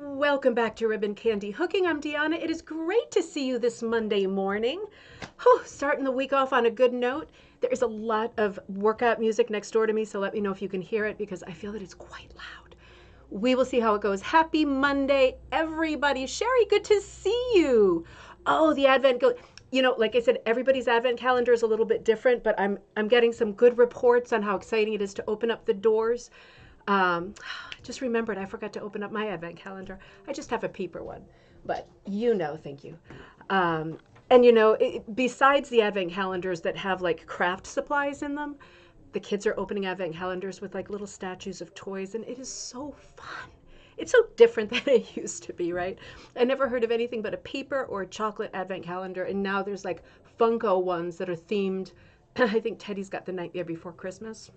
Welcome back to Ribbon Candy Hooking. I'm Deana. It is great to see you this Monday morning. Whew, starting the week off on a good note. There is a lot of workout music next door to me, so let me know if you can hear it because I feel that it's quite loud. We will see how it goes. Happy Monday, everybody. Sherry, good to see you. Oh, the Advent go. Like I said, everybody's Advent calendar is a little bit different, but I'm getting some good reports on how exciting it is to open up the doors. I just remembered I forgot to open up my Advent calendar. I just have a paper one, but thank you. Besides the Advent calendars that have like craft supplies in them, the kids are opening Advent calendars with like little statues of toys, and it is so fun. It's so different than it used to be, right? I never heard of anything but a paper or a chocolate Advent calendar, and now there's like Funko ones that are themed. I think Teddy's got the Nightmare Before Christmas.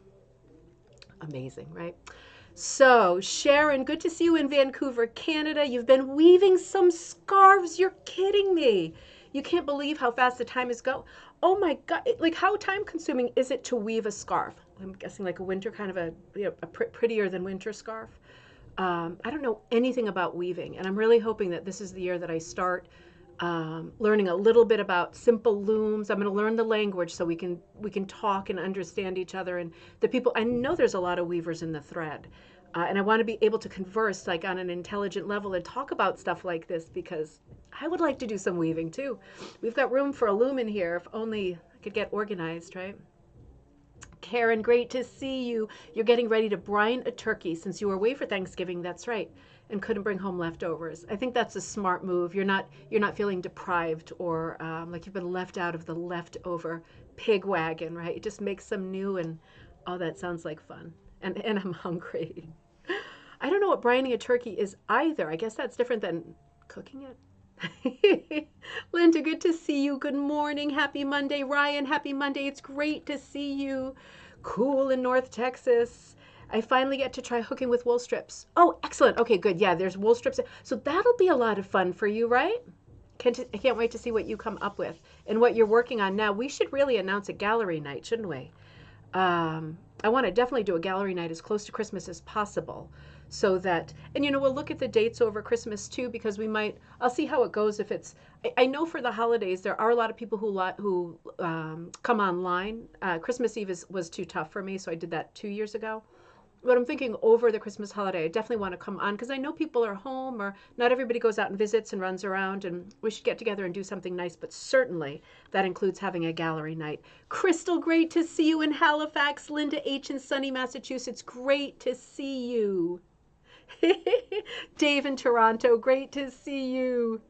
Amazing, right? So, Sharon, good to see you in Vancouver, Canada. You've been weaving some scarves. You're kidding me. You can't believe how fast the time is going. Oh my God. Like, how time consuming is it to weave a scarf? I'm guessing like a winter kind of a prettier than winter scarf. I don't know anything about weaving, and I'm really hoping that this is the year that I start learning a little bit about simple looms. I'm going to learn the language so we can talk and understand each other. And the people, I know there's a lot of weavers in the thread, and I want to be able to converse like on an intelligent level and talk about stuff like this because I would like to do some weaving too. We've got room for a loom in here if only I could get organized, right? Karen, great to see you. You're getting ready to brine a turkey since you were away for Thanksgiving. That's right. And couldn't bring home leftovers. I think that's a smart move. You're not feeling deprived or like you've been left out of the leftover pig wagon, right? You just make some new, and oh, that sounds like fun. And I'm hungry. I don't know what brining a turkey is either. I guess that's different than cooking it. Linda, good to see you. Good morning. Happy Monday. Ryan, happy Monday. It's great to see you. Cool in North Texas. I finally get to try hooking with wool strips. Oh, excellent. Okay, good. Yeah, there's wool strips. So that'll be a lot of fun for you, right? I can't wait to see what you come up with and what you're working on now. We should really announce a gallery night, shouldn't we? I want to definitely do a gallery night as close to Christmas as possible so that, and we'll look at the dates over Christmas too, because I'll see how it goes. If it's, I know for the holidays, there are a lot of people who come online. Christmas Eve was too tough for me, so I did that 2 years ago. But I'm thinking over the Christmas holiday, I definitely want to come on because I know people are home or not everybody goes out and visits and runs around, and we should get together and do something nice. But certainly that includes having a gallery night. Crystal, great to see you in Halifax. Linda H. in sunny Massachusetts, great to see you. Dave in Toronto, great to see you.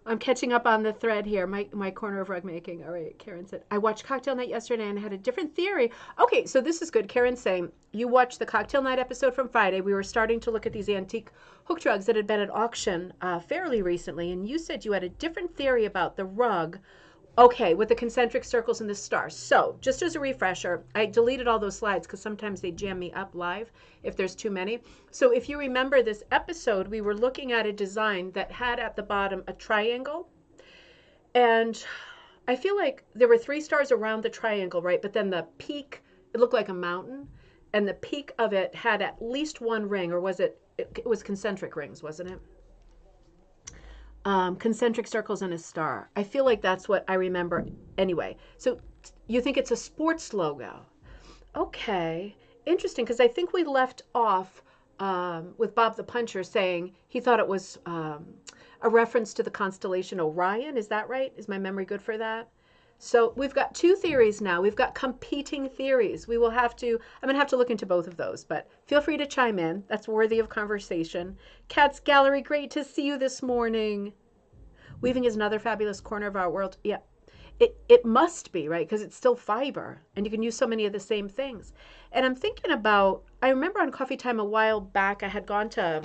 I'm catching up on the thread here, my corner of rug making. All right, Karen said, I watched Cocktail Night yesterday and had a different theory. Okay, so this is good. Karen's saying, you watched the Cocktail Night episode from Friday. We were starting to look at these antique hooked rugs that had been at auction fairly recently, and you said you had a different theory about the rug. Okay, with the concentric circles and the stars. So, just as a refresher, I deleted all those slides because sometimes they jam me up live if there's too many. So if you remember this episode, we were looking at a design that had at the bottom a triangle. And I feel like there were 3 stars around the triangle, right? But then the peak, it looked like a mountain. And the peak of it had at least 1 ring, or was it was concentric rings, wasn't it? Concentric circles and a star. I feel like that's what I remember anyway. So you think it's a sports logo. Okay, interesting, because I think we left off with Bob the Puncher saying he thought it was a reference to the constellation Orion. Is that right? Is my memory good for that? So we've got 2 theories now. We've got competing theories. I'm going to have to look into both of those, but feel free to chime in. That's worthy of conversation. Cat's Gallery, great to see you this morning. Weaving is another fabulous corner of our world. Yeah, it must be, right? Because it's still fiber, and you can use so many of the same things. And I'm thinking about, I remember on Coffee Time a while back, I had gone to,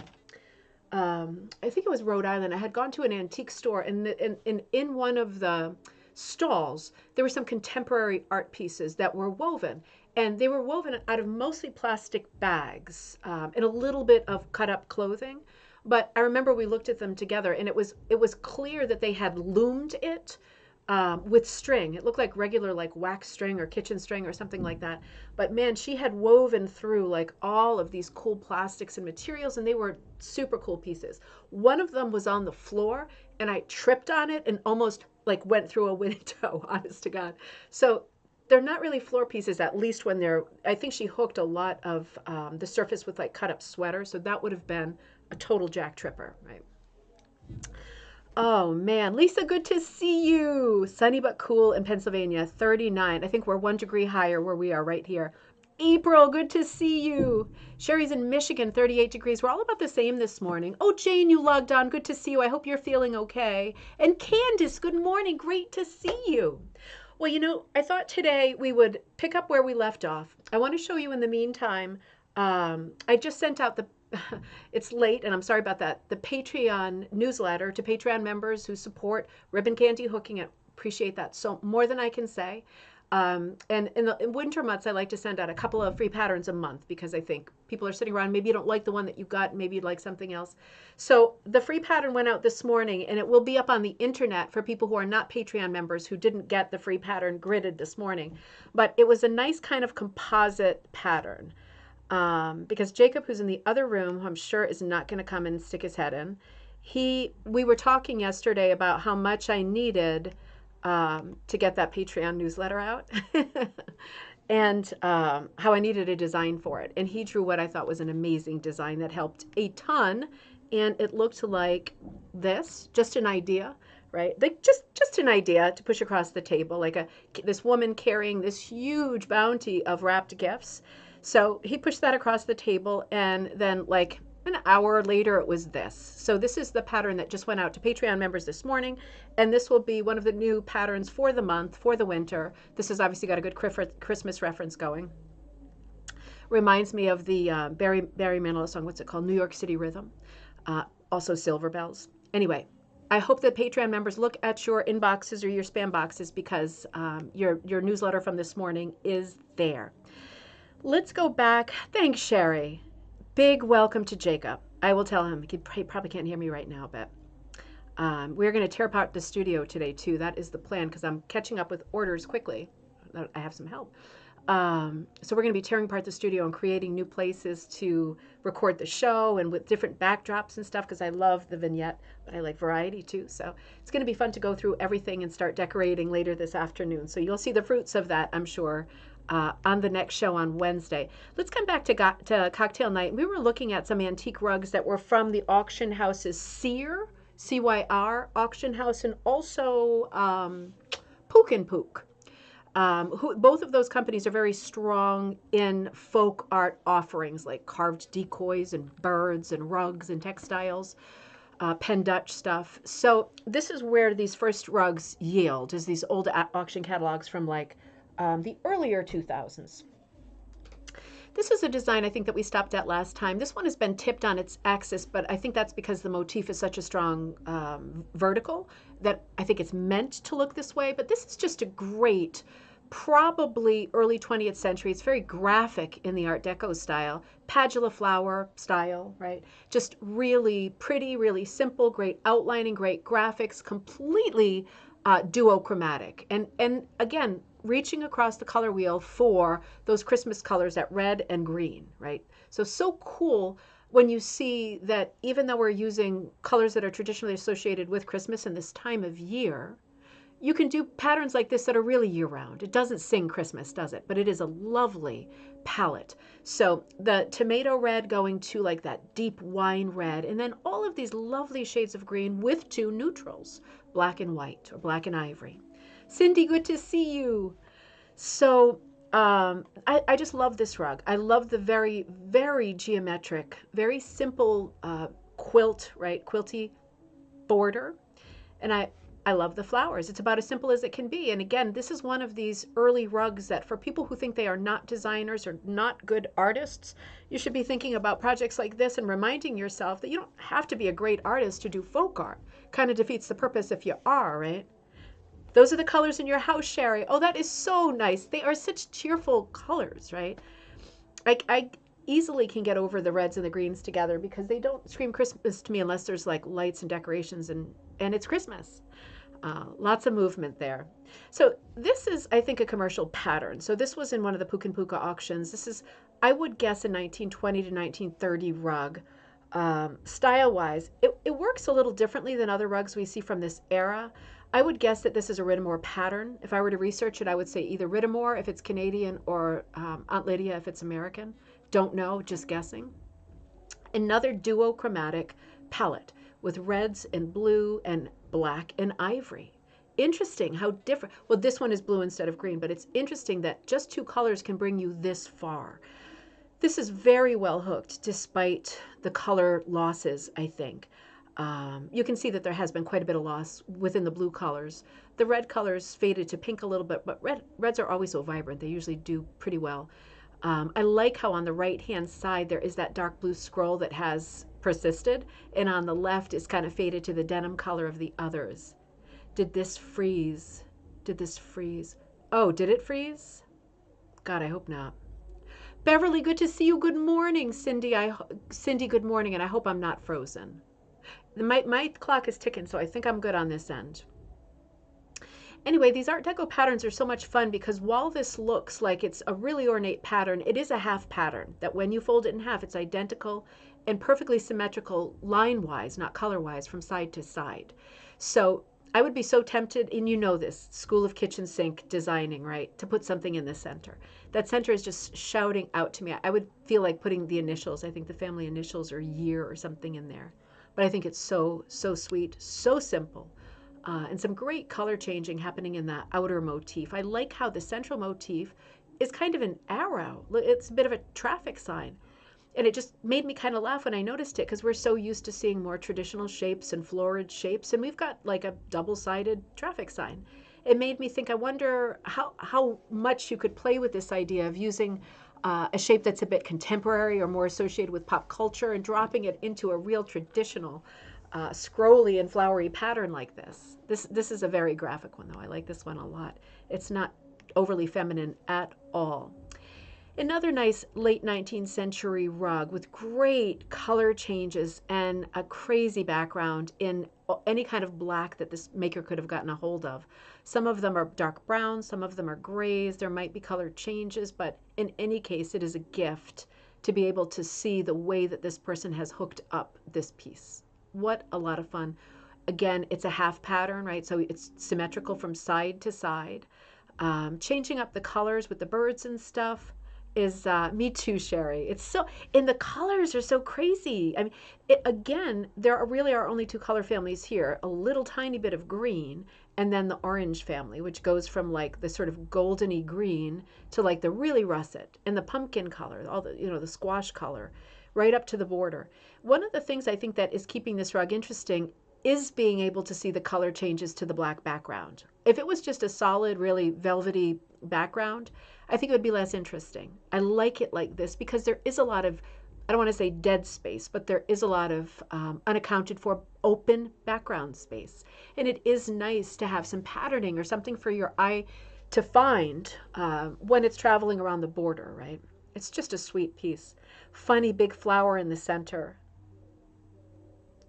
I think it was Rhode Island. I had gone to an antique store, and in one of the stalls, there were some contemporary art pieces that were woven. And they were woven out of mostly plastic bags and a little bit of cut up clothing. But I remember we looked at them together, and it was clear that they had loomed it with string. It looked like regular like wax string or kitchen string or something like that. But man, she had woven through like all of these cool plastics and materials, and they were super cool pieces. One of them was on the floor, and I tripped on it and almost like went through a window, honest to God. So they're not really floor pieces, at least when they're, I think she hooked a lot of the surface with like cut up sweater. So that would have been a total jack tripper, right? Oh man, Lisa, good to see you. Sunny but cool in Pennsylvania, 39. I think we're 1 degree higher where we are right here. April, good to see you. Sherry's in Michigan, 38 degrees. We're all about the same this morning. Oh, Jane, you logged on. Good to see you. I hope you're feeling okay. And Candace, good morning. Great to see you. Well, I thought today we would pick up where we left off. I want to show you in the meantime. I just sent out it's late and I'm sorry about that, the Patreon newsletter to Patreon members who support ribbon candy hooking. I appreciate that so more than I can say. And in winter months, I like to send out a couple of free patterns a month because I think people are sitting around. Maybe you don't like the one that you got. Maybe you'd like something else. So the free pattern went out this morning, and it will be up on the internet for people who are not Patreon members who didn't get the free pattern gridded this morning. But it was a nice kind of composite pattern. Because Jacob, who's in the other room, who I'm sure is not going to come and stick his head in, we were talking yesterday about how much I needed to get that Patreon newsletter out and how I needed a design for it. And he drew what I thought was an amazing design that helped a ton. And it looked like this, just an idea, right? Like just an idea to push across the table, like this woman carrying this huge bounty of wrapped gifts. So he pushed that across the table, and then like an hour later it was this. So this is the pattern that just went out to Patreon members this morning, and this will be one of the new patterns for the month, for the winter. This has obviously got a good Christmas reference going. Reminds me of the Barry Manilow song, what's it called? New York City Rhythm. Also Silver Bells. Anyway, I hope that Patreon members look at your inboxes or your spam boxes because your newsletter from this morning is there. Let's go back. Thanks, Sherry. Big welcome to Jacob. I will tell him. He probably can't hear me right now, but we're going to tear apart the studio today, too. That is the plan because I'm catching up with orders quickly. I have some help. So we're going to be tearing apart the studio and creating new places to record the show and with different backdrops and stuff because I love the vignette, but I like variety, too. So it's going to be fun to go through everything and start decorating later this afternoon. So you'll see the fruits of that, I'm sure, on the next show on Wednesday. Let's come back to cocktail night. We were looking at some antique rugs that were from the auction houses Cyr, CYR auction house, and also Pook and Pook. Both of those companies are very strong in folk art offerings like carved decoys and birds and rugs and textiles, Penn Dutch stuff. So this is where these first rugs yield, is these old auction catalogs from like the earlier 2000s. This is a design I think that we stopped at last time. This one has been tipped on its axis, but I think that's because the motif is such a strong vertical that I think it's meant to look this way. But this is just a great, probably early 20th century. It's very graphic in the Art Deco style, Padula flower style, right? Just really pretty, really simple, great outlining, great graphics, completely duochromatic. And again, reaching across the color wheel for those Christmas colors, that red and green, right? So cool when you see that even though we're using colors that are traditionally associated with Christmas in this time of year, you can do patterns like this that are really year-round. It doesn't sing Christmas, does it? But it is a lovely palette. So the tomato red going to like that deep wine red, and then all of these lovely shades of green with two neutrals, black and white or black and ivory. Cindy, good to see you. So I just love this rug. I love the very, very geometric, very simple quilt, right? Quilty border. And I love the flowers. It's about as simple as it can be. And again, this is one of these early rugs that for people who think they are not designers or not good artists, you should be thinking about projects like this and reminding yourself that you don't have to be a great artist to do folk art. Kind of defeats the purpose if you are, right? Those are the colors in your house, Sherry. Oh, that is so nice. They are such cheerful colors, right? I easily can get over the reds and the greens together because they don't scream Christmas to me unless there's like lights and decorations and it's Christmas. Lots of movement there. So this is, I think, a commercial pattern. So this was in one of the Puka Puka auctions. This is, I would guess, a 1920 to 1930 rug. Style-wise, it works a little differently than other rugs we see from this era. I would guess that this is a Rittamore pattern. If I were to research it, I would say either Rittamore if it's Canadian or Aunt Lydia if it's American. Don't know, just guessing. Another duochromatic palette with reds and blue and black and ivory. Interesting how different. Well, this one is blue instead of green, but it's interesting that just two colors can bring you this far. This is very well hooked despite the color losses, I think. You can see that there has been quite a bit of loss within the blue colors. The red colors faded to pink a little bit, but reds are always so vibrant. They usually do pretty well. I like how on the right-hand side there is that dark blue scroll that has persisted, and on the left is kind of faded to the denim color of the others. Did this freeze? Did this freeze? Oh, did it freeze? God, I hope not. Beverly, good to see you. Good morning, Cindy. Cindy, good morning, and I hope I'm not frozen. My clock is ticking, so I think I'm good on this end. Anyway, these Art Deco patterns are so much fun because while this looks like it's a really ornate pattern, it is a half pattern that when you fold it in half, it's identical and perfectly symmetrical line-wise, not color-wise, from side to side. So I would be so tempted, and you know this, School of Kitchen Sink designing, right, to put something in the center. That center is just shouting out to me. I would feel like putting the initials, I think the family initials or year or something in there. But I think it's so, so sweet, so simple. And some great color changing happening in that outer motif. I like how the central motif is kind of an arrow. It's a bit of a traffic sign. And it just made me kind of laugh when I noticed it because we're so used to seeing more traditional shapes and florid shapes. And we've got like a double-sided traffic sign. It made me think, I wonder how much you could play with this idea of using a shape that's a bit contemporary or more associated with pop culture and dropping it into a real traditional scrolly and flowery pattern like this. This is a very graphic one, though. I like this one a lot. It's not overly feminine at all. Another nice late 19th century rug with great color changes and a crazy background in any kind of black that this maker could have gotten a hold of. Some of them are dark brown, some of them are grays. There might be color changes, but in any case, it is a gift to be able to see the way that this person has hooked up this piece. What a lot of fun. Again, it's a half pattern, right? So it's symmetrical from side to side. Changing up the colors with the birds and stuff is me too, Sherry. It's so, and the colors are so crazy. I mean, again, there really are only two color families here, a little tiny bit of green and then the orange family, which goes from like the sort of goldeny green to like the really russet and the pumpkin color, all the, the squash color, right up to the border. One of the things I think that is keeping this rug interesting is being able to see the color changes to the black background. If it was just a solid, really velvety background, I think it would be less interesting. I like it like this because there is a lot of, I don't want to say dead space, but there is a lot of unaccounted for open background space. And it is nice to have some patterning or something for your eye to find when it's traveling around the border, right? It's just a sweet piece. Funny big flower in the center.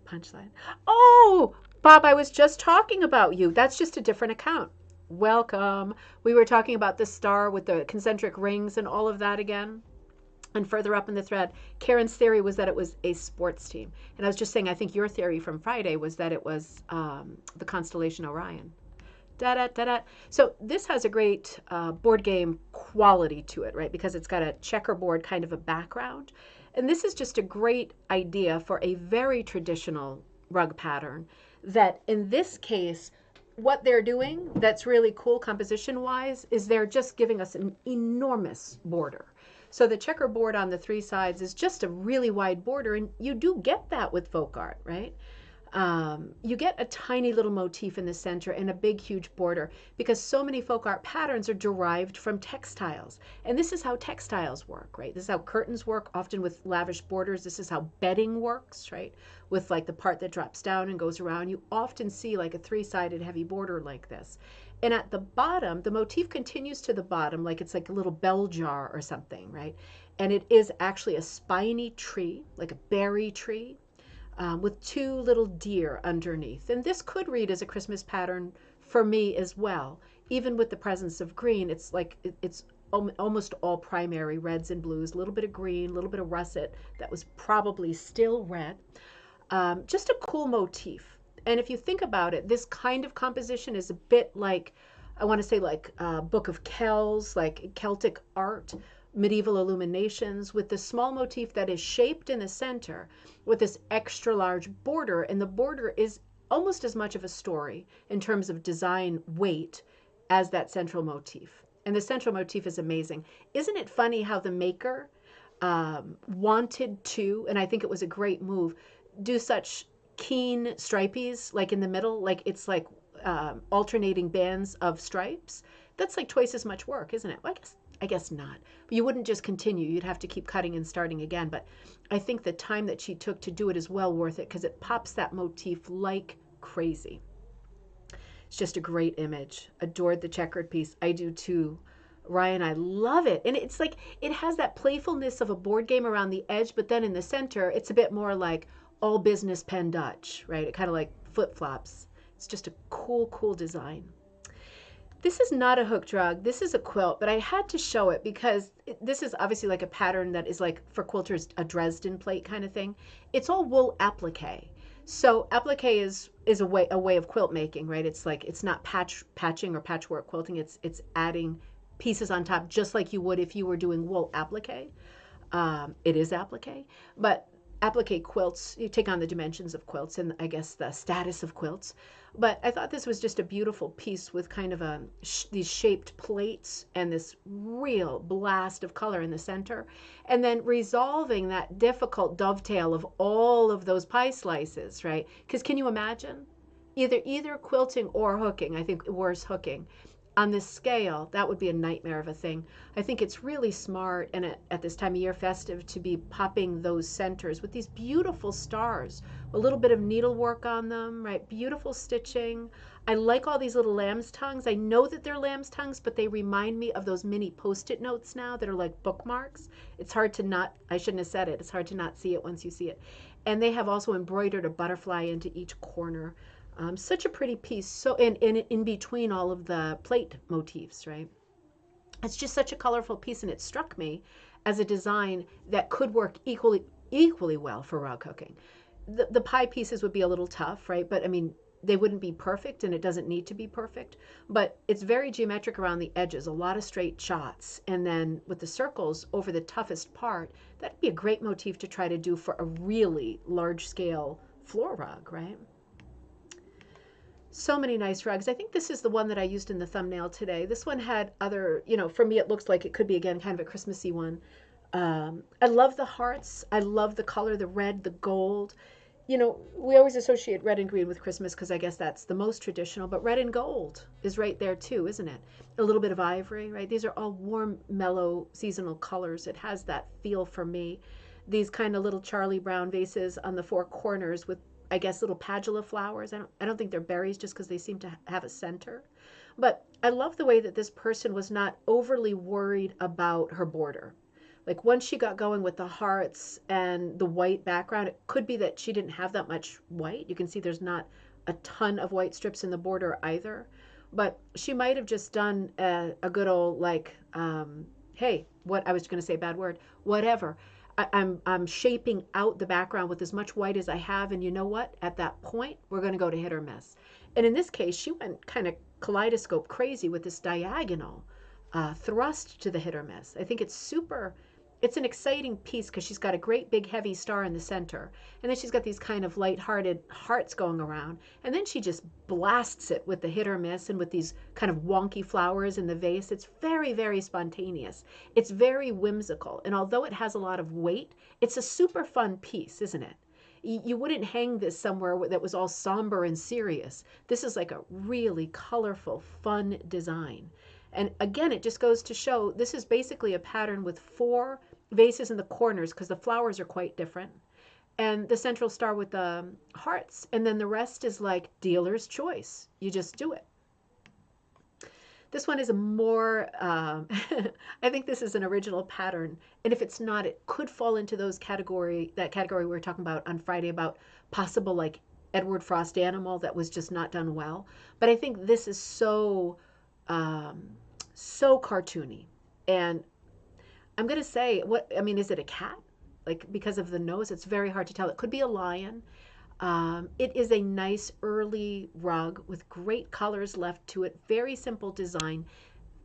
Punchline. Oh, Bob, I was just talking about you. That's just a different account. Welcome. We were talking about the star with the concentric rings and all of that again. And further up in the thread, Karen's theory was that it was a sports team. And I was just saying, I think your theory from Friday was that it was the constellation Orion. Da-da-da-da. So this has a great board game quality to it, right? Because it's got a checkerboard kind of a background. And this is just a great idea for a very traditional rug pattern that in this case, what they're doing that's really cool composition-wise is they're just giving us an enormous border. So the checkerboard on the three sides is just a really wide border, and you do get that with folk art, right? You get a tiny little motif in the center and a big, huge border because so many folk art patterns are derived from textiles. And this is how textiles work, right? This is how curtains work, often with lavish borders. This is how bedding works, right? With like the part that drops down and goes around. You often see like a three-sided heavy border like this. And at the bottom, the motif continues to the bottom like it's like a little bell jar or something, right? And it is actually a spiny tree, like a berry tree. with two little deer underneath. And this could read as a Christmas pattern for me as well. Even with the presence of green, it's like it's almost all primary reds and blues, a little bit of green, a little bit of russet that was probably still red. Just a cool motif. And if you think about it, this kind of composition is a bit like, I want to say like Book of Kells, like Celtic art, medieval illuminations, with the small motif that is shaped in the center with this extra large border. And the border is almost as much of a story in terms of design weight as that central motif. And the central motif is amazing. Isn't it funny how the maker wanted to, and I think it was a great move, do such keen stripies like in the middle, like it's like alternating bands of stripes? That's like twice as much work, isn't it? Well, I guess not. But you wouldn't just continue. You'd have to keep cutting and starting again. But I think the time that she took to do it is well worth it because it pops that motif like crazy. It's just a great image. Adored the checkered piece. I do too. Ryan, I love it. And it's like it has that playfulness of a board game around the edge, but then in the center, it's a bit more like all business pen Dutch, right? It kind of like flip flops. It's just a cool, cool design. This is not a hook drug. This is a quilt, but I had to show it because this is obviously like a pattern that is like for quilters a Dresden plate kind of thing. It's all wool applique. So applique is a way of quilt making, right? It's like it's not patching or patchwork quilting. It's adding pieces on top just like you would if you were doing wool applique. It is applique, but applique quilts, you take on the dimensions of quilts and I guess the status of quilts. But I thought this was just a beautiful piece with kind of these shaped plates and this real blast of color in the center. And then resolving that difficult dovetail of all of those pie slices, right? Because can you imagine? Either quilting or hooking, I think worse hooking, on this scale, that would be a nightmare of a thing. I think it's really smart and at this time of year festive to be popping those centers with these beautiful stars, a little bit of needlework on them, right? Beautiful stitching. I like all these little lamb's tongues. I know that they're lamb's tongues, but they remind me of those mini Post-it notes now that are like bookmarks. It's hard to not, I shouldn't have said it, it's hard to not see it once you see it. And they have also embroidered a butterfly into each corner. Such a pretty piece. So in between all of the plate motifs, right? It's just such a colorful piece, and it struck me as a design that could work equally well for rug hooking. The pie pieces would be a little tough, right? But I mean, they wouldn't be perfect, and it doesn't need to be perfect. But it's very geometric around the edges, a lot of straight shots, and then with the circles over the toughest part, that'd be a great motif to try to do for a really large scale floor rug, right? So many nice rugs. I think this is the one that I used in the thumbnail today. This one had other, for me, it looks like it could be, again, kind of a Christmassy one. I love the hearts. I love the color, the red, the gold. We always associate red and green with Christmas because I guess that's the most traditional, but red and gold is right there too, isn't it? A little bit of ivory, right? These are all warm, mellow, seasonal colors. It has that feel for me. These kind of little Charlie Brown vases on the four corners with, I guess, little padula flowers. I don't think they're berries just because they seem to have a center. But I love the way that this person was not overly worried about her border. Like once she got going with the hearts and the white background, it could be that she didn't have that much white. You can see there's not a ton of white strips in the border either. But she might have just done a good old like, hey, what I was going to say, bad word, whatever. I'm shaping out the background with as much white as I have, and you know what? At that point, we're going to go to hit or miss. And in this case, she went kind of kaleidoscope crazy with this diagonal thrust to the hit or miss. I think it's an exciting piece because she's got a great big heavy star in the center, and then she's got these kind of light-hearted hearts going around, and then she just blasts it with the hit or miss and with these kind of wonky flowers in the vase. It's very, very spontaneous. It's very whimsical, and although it has a lot of weight, it's a super fun piece, isn't it? You wouldn't hang this somewhere that was all somber and serious. This is like a really colorful, fun design. And again, it just goes to show this is basically a pattern with 4 vases in the corners because the flowers are quite different. And the central star with the hearts. And then the rest is like dealer's choice. You just do it. This one is a more, I think this is an original pattern. And if it's not, it could fall into that category we were talking about on Friday about possible like Edward Frost animal that was just not done well. But I think this is um, so cartoony. And I'm gonna say, what I mean, is it a cat? Like because of the nose, it's very hard to tell. It could be a lion. It is a nice early rug with great colors left to it. Very simple design.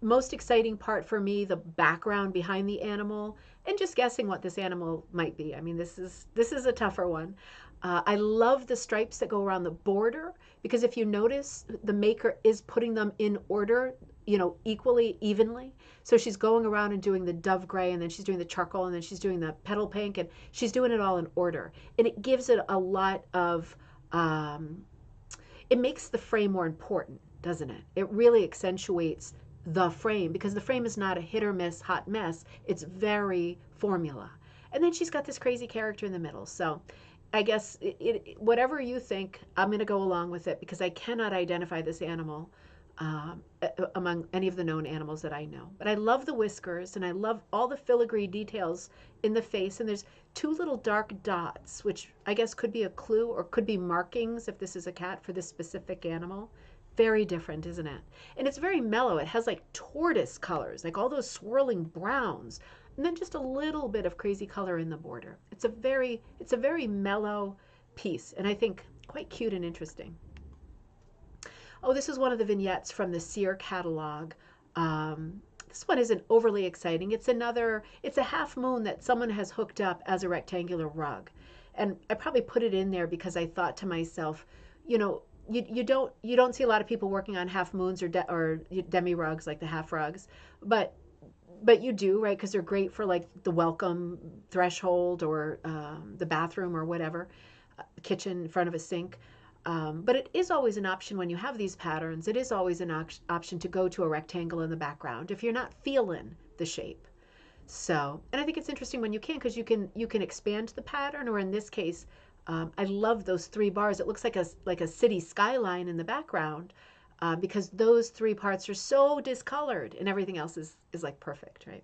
Most exciting part for me, the background behind the animal, and just guessing what this animal might be. I mean, this is a tougher one. I love the stripes that go around the border because if you notice, the maker is putting them in order, equally, evenly. So she's going around and doing the dove gray, and then she's doing the charcoal, and then she's doing the petal pink, and she's doing it all in order. And it gives it a lot of, it makes the frame more important, doesn't it? It really accentuates the frame because the frame is not a hit or miss hot mess. It's very formula. And then she's got this crazy character in the middle. So I guess whatever you think, I'm going to go along with it because I cannot identify this animal among any of the known animals that I know. But I love the whiskers and I love all the filigree details in the face. And there's two little dark dots, which I guess could be a clue or could be markings if this is a cat for this specific animal. Very different, isn't it? And it's very mellow. It has like tortoise colors, like all those swirling browns, and then just a little bit of crazy color in the border. It's a very mellow piece, and I think quite cute and interesting. Oh, this is one of the vignettes from the Sear catalog. This one isn't overly exciting. It's a half moon that someone has hooked up as a rectangular rug. And I probably put it in there because I thought to myself, you don't see a lot of people working on half moons or demi rugs like the half rugs, but you do, right? Because they're great for like the welcome threshold or the bathroom or whatever, kitchen in front of a sink. But it is always an option when you have these patterns. It is always an option to go to a rectangle in the background if you're not feeling the shape. So, and I think it's interesting when you can because you can expand the pattern, or in this case, I love those 3 bars. It looks like a city skyline in the background because those 3 parts are so discolored and everything else is like perfect, right?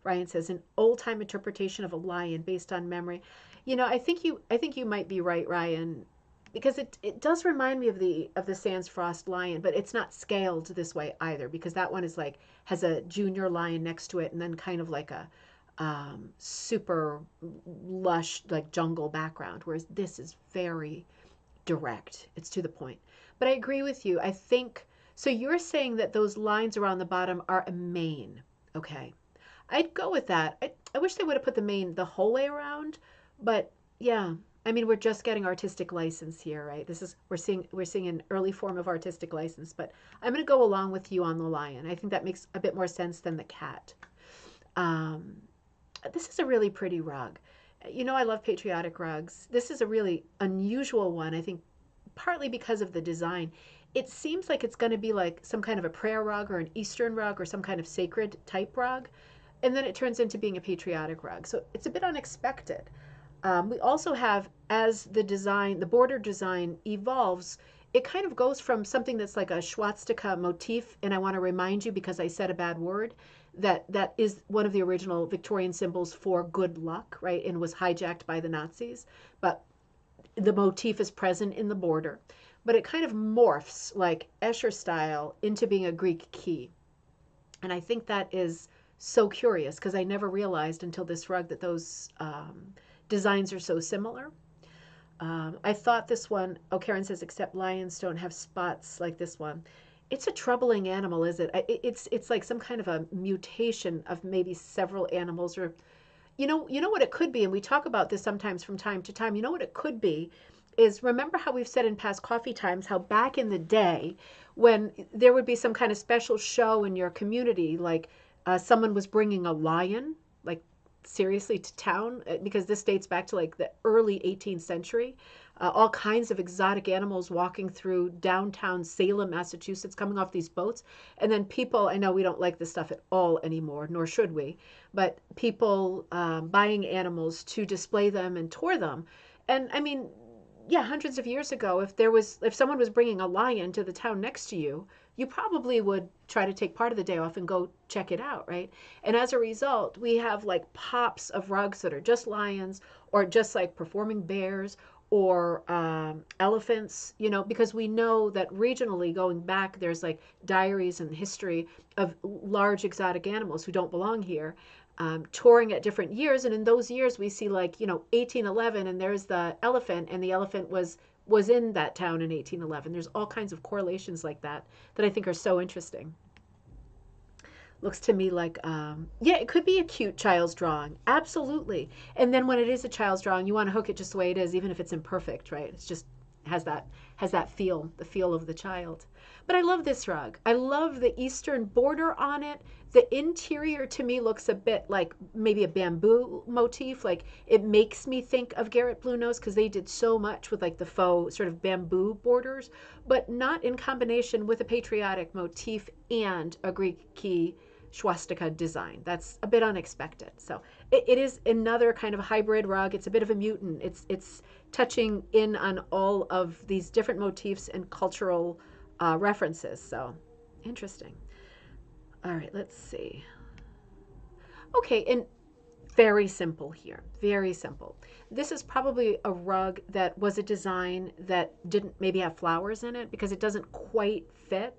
Ryan says an old-time interpretation of a lion based on memory. I think you might be right, Ryan, because it does remind me of the Sans Frost lion, but it's not scaled this way either because that one is like has a junior lion next to it and then kind of like a super lush like jungle background, whereas this is very direct. It's to the point. But I agree with you. I think so. You're saying that those lines around the bottom are a mane. Okay, I'd go with that. I wish they would have put the mane the whole way around, but yeah. I mean, we're just getting artistic license here, right? We're seeing an early form of artistic license, but I'm going to go along with you on the lion. I think that makes a bit more sense than the cat. This is a really pretty rug. I love patriotic rugs. This is a really unusual one, I think, partly because of the design. It seems like it's going to be like some kind of a prayer rug or an Eastern rug or some kind of sacred type rug. And then it turns into being a patriotic rug. So it's a bit unexpected. We also have, as the border design evolves, it kind of goes from something that's like a swastika motif, and I want to remind you because I said a bad word, that is one of the original Victorian symbols for good luck, right, and was hijacked by the Nazis. But the motif is present in the border. But it kind of morphs, like Escher style, into being a Greek key. And I think that is so curious because I never realized until this rug that those designs are so similar. I thought this one, Karen says, except lions don't have spots like this one. It's a troubling animal, is it? It's like some kind of a mutation of maybe several animals, or you know what it could be, and we talk about this sometimes from time to time. You know what it could be is, remember how we've said in past coffee times how back in the day when there would be some kind of special show in your community, like someone was bringing a lion, like seriously, to town, because this dates back to like the early 18th century. All kinds of exotic animals walking through downtown Salem, Massachusetts, coming off these boats. And then people, I know we don't like this stuff at all anymore, nor should we, but people buying animals to display them and tour them. And I mean, yeah, hundreds of years ago, if someone was bringing a lion to the town next to you, you probably would try to take part of the day off and go check it out, right? And as a result, we have like pops of rugs that are just lions, or just like performing bears, or elephants, you know, because we know that regionally going back, there's like diaries and history of large exotic animals who don't belong here, touring at different years. And in those years, we see like, you know, 1811, and there's the elephant, and the elephant was in that town in 1811. There's all kinds of correlations like that that I think are so interesting. Looks to me like, yeah, it could be a cute child's drawing. Absolutely. And then when it is a child's drawing, you want to hook it just the way it is, even if it's imperfect, right? It's just has that feel, the feel of the child. But I love this rug. I love the Eastern border on it. The interior to me looks a bit like maybe a bamboo motif. Like it makes me think of Garrett Bluenose because they did so much with like the faux sort of bamboo borders, but not in combination with a patriotic motif and a Greek key swastika design. That's a bit unexpected. So it is another kind of hybrid rug. It's a bit of a mutant. It's touching in on all of these different motifs and cultural references. So interesting. All right, let's see. Okay, and very simple here. Very simple. This is probably a rug that was a design that didn't maybe have flowers in it because it doesn't quite fit,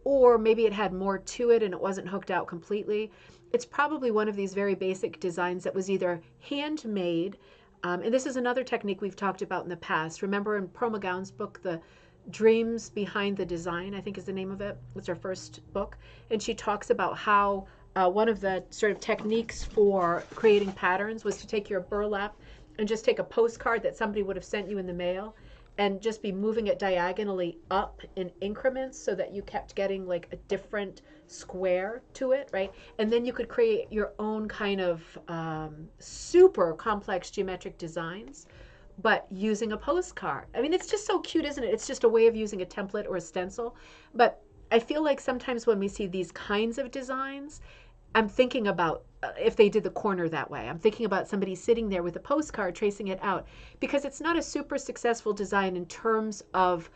or maybe it had more to it and it wasn't hooked out completely. It's probably one of these very basic designs that was either handmade, and this is another technique we've talked about in the past. Remember in Pro McGowan's book, The Dreams Behind the Design, I think is the name of it. It's her first book. And she talks about how one of the sort of techniques for creating patterns was to take your burlap and just take a postcard that somebody would have sent you in the mail and just be moving it diagonally up in increments so that you kept getting like a different square to it, right? And then you could create your own kind of super complex geometric designs, but using a postcard. I mean, it's just so cute, isn't it? It's just a way of using a template or a stencil. But I feel like sometimes when we see these kinds of designs, I'm thinking about if they did the corner that way. I'm thinking about somebody sitting there with a postcard tracing it out, because it's not a super successful design in terms of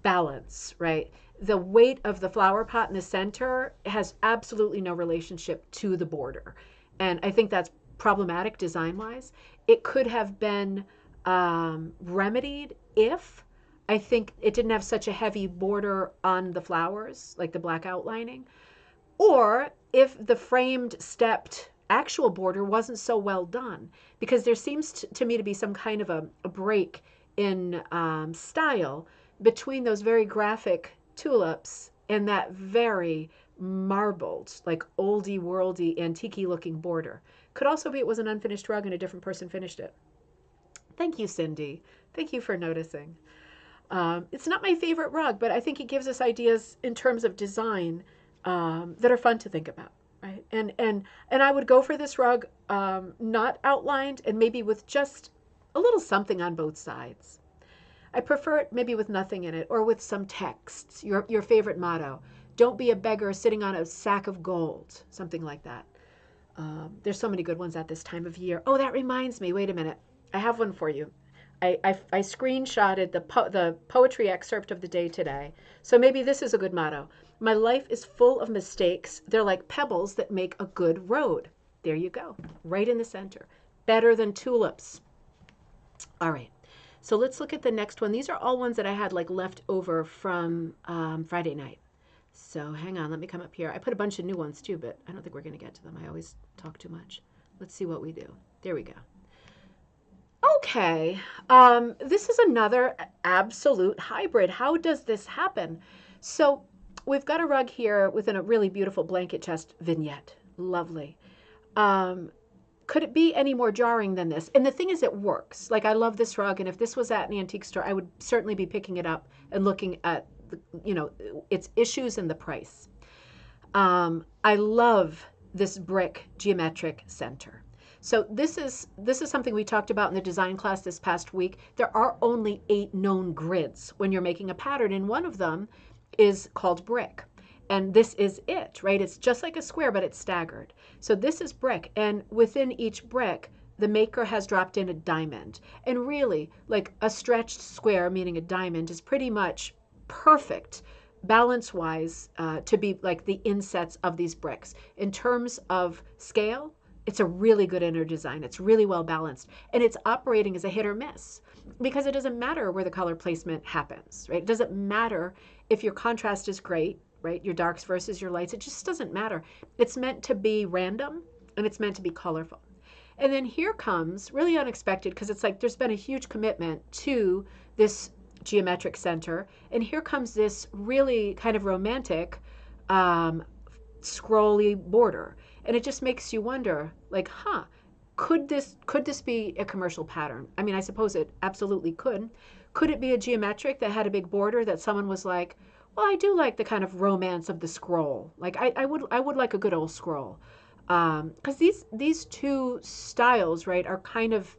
balance, right? The weight of the flower pot in the center has absolutely no relationship to the border. And I think that's problematic design-wise. It could have been remedied if I think it didn't have such a heavy border on the flowers, like the black outlining, or if the framed stepped actual border wasn't so well done, because there seems to me to be some kind of a break in style between those very graphic tulips and that very marbled, like oldie worldy, antique looking border. Could also be it was an unfinished rug and a different person finished it. Thank you, Cindy. Thank you for noticing. It's not my favorite rug, but I think it gives us ideas in terms of design that are fun to think about, right? And I would go for this rug not outlined and maybe with just a little something on both sides. I prefer it maybe with nothing in it or with some texts. Your favorite motto: "Don't be a beggar sitting on a sack of gold," something like that. There's so many good ones at this time of year. Oh, that reminds me. Wait a minute. I have one for you. I screenshotted the poetry excerpt of the day today. So maybe this is a good motto. My life is full of mistakes. They're like pebbles that make a good road. There you go. Right in the center. Better than tulips. All right. So let's look at the next one. These are all ones that I had like left over from Friday night. So hang on. Let me come up here. I put a bunch of new ones too, but I don't think we're going to get to them. I always talk too much. Let's see what we do. There we go. Okay, this is another absolute hybrid. How does this happen? So we've got a rug here within a really beautiful blanket chest vignette. Lovely. Could it be any more jarring than this? And the thing is, it works. Like, I love this rug, and if this was at an antique store, I would certainly be picking it up and looking at, its issues and the price. I love this brick geometric center. So this is something we talked about in the design class this past week. There are only 8 known grids when you're making a pattern, and one of them is called brick. And this is it, right? It's just like a square, but it's staggered. So this is brick, and within each brick, the maker has dropped in a diamond. And really, like a stretched square, meaning a diamond, is pretty much perfect balance-wise to be like the insets of these bricks. In terms of scale, it's a really good inner design. It's really well balanced, and it's operating as a hit or miss. because it doesn't matter where the color placement happens, right? It doesn't matter if your contrast is great, right? Your darks versus your lights. It just doesn't matter. It's meant to be random and it's meant to be colorful. And then here comes, really unexpected, because it's like there's been a huge commitment to this geometric center. And here comes this really kind of romantic scrolly border. And it just makes you wonder, like, could this be a commercial pattern? I mean, I suppose it absolutely could. Could it be a geometric that had a big border that someone was like, well, I do like the kind of romance of the scroll. Like I would like a good old scroll. Because these two styles, right, are kind of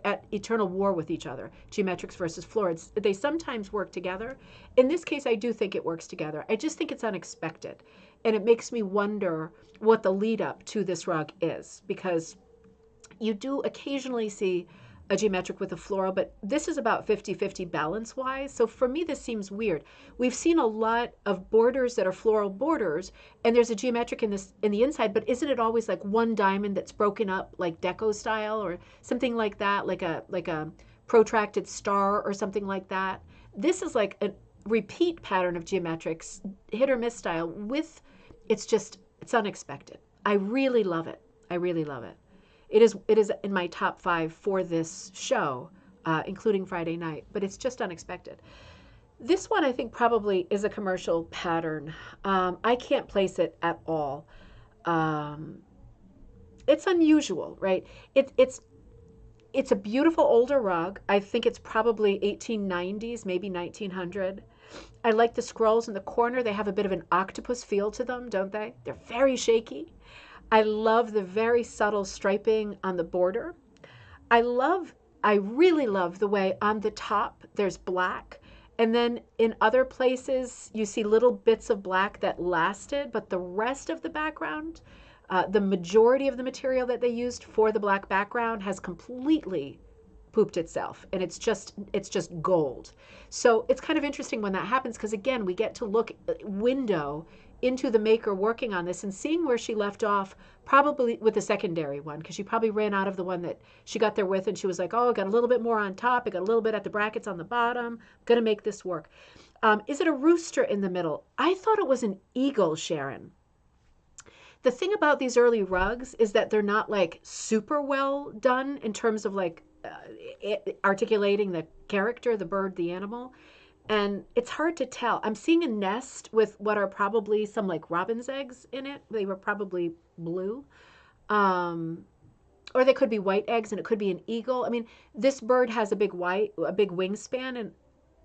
at eternal war with each other, geometrics versus florids. They sometimes work together. In this case, I do think it works together. I just think it's unexpected. And it makes me wonder what the lead up to this rug is, because you do occasionally see a geometric with a floral, but this is about 50-50 balance wise. So for me, this seems weird. We've seen a lot of borders that are floral borders, and there's a geometric in the inside, but isn't it always like one diamond that's broken up like deco style or something like that, like a protracted star or something like that? This is like a repeat pattern of geometrics, hit or miss style with, it's unexpected. I really love it. I really love it. It is in my top 5 for this show, including Friday night, but it's just unexpected. This one I think probably is a commercial pattern. I can't place it at all. It's unusual, right? It's a beautiful older rug. I think it's probably 1890s, maybe 1900. I like the scrolls in the corner. They have a bit of an octopus feel to them, don't they? They're very shaky. I love the very subtle striping on the border. I really love the way on the top there's black. And then in other places, you see little bits of black that lasted, but the rest of the background, the majority of the material that they used for the black background has completely pooped itself, and it's just gold. So it's kind of interesting when that happens, because again, we get to look window into the maker working on this and seeing where she left off, probably with the secondary one, because she probably ran out of the one that she got there with, and she was like, oh, I got a little bit more on top, I got a little bit at the brackets on the bottom, I'm gonna make this work. Is it a rooster in the middle? I thought it was an eagle, Sharon. The thing about these early rugs is that they're not like super well done in terms of like articulating the character, the bird, the animal. And it's hard to tell. I'm seeing a nest with what are probably some like robin's eggs in it. They were probably blue. Or they could be white eggs, and it could be an eagle. I mean, this bird has a big wingspan,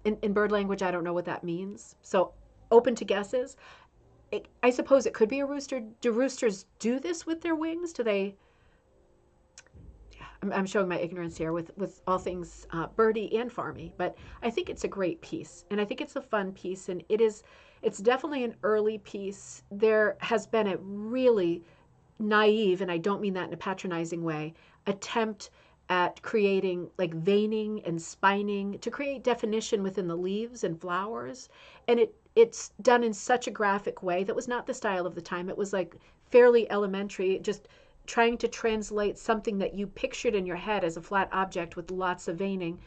and in bird language, I don't know what that means. So open to guesses. I suppose it could be a rooster. Do roosters do this with their wings? Do they? I'm showing my ignorance here with all things birdie and farmy, but I think it's a great piece, and I think it's a fun piece, and it's definitely an early piece. There has been a really naive, and I don't mean that in a patronizing way, attempt at creating like veining and spining to create definition within the leaves and flowers, and it's done in such a graphic way that was not the style of the time. It was like fairly elementary, just trying to translate something that you pictured in your head as a flat object with lots of veining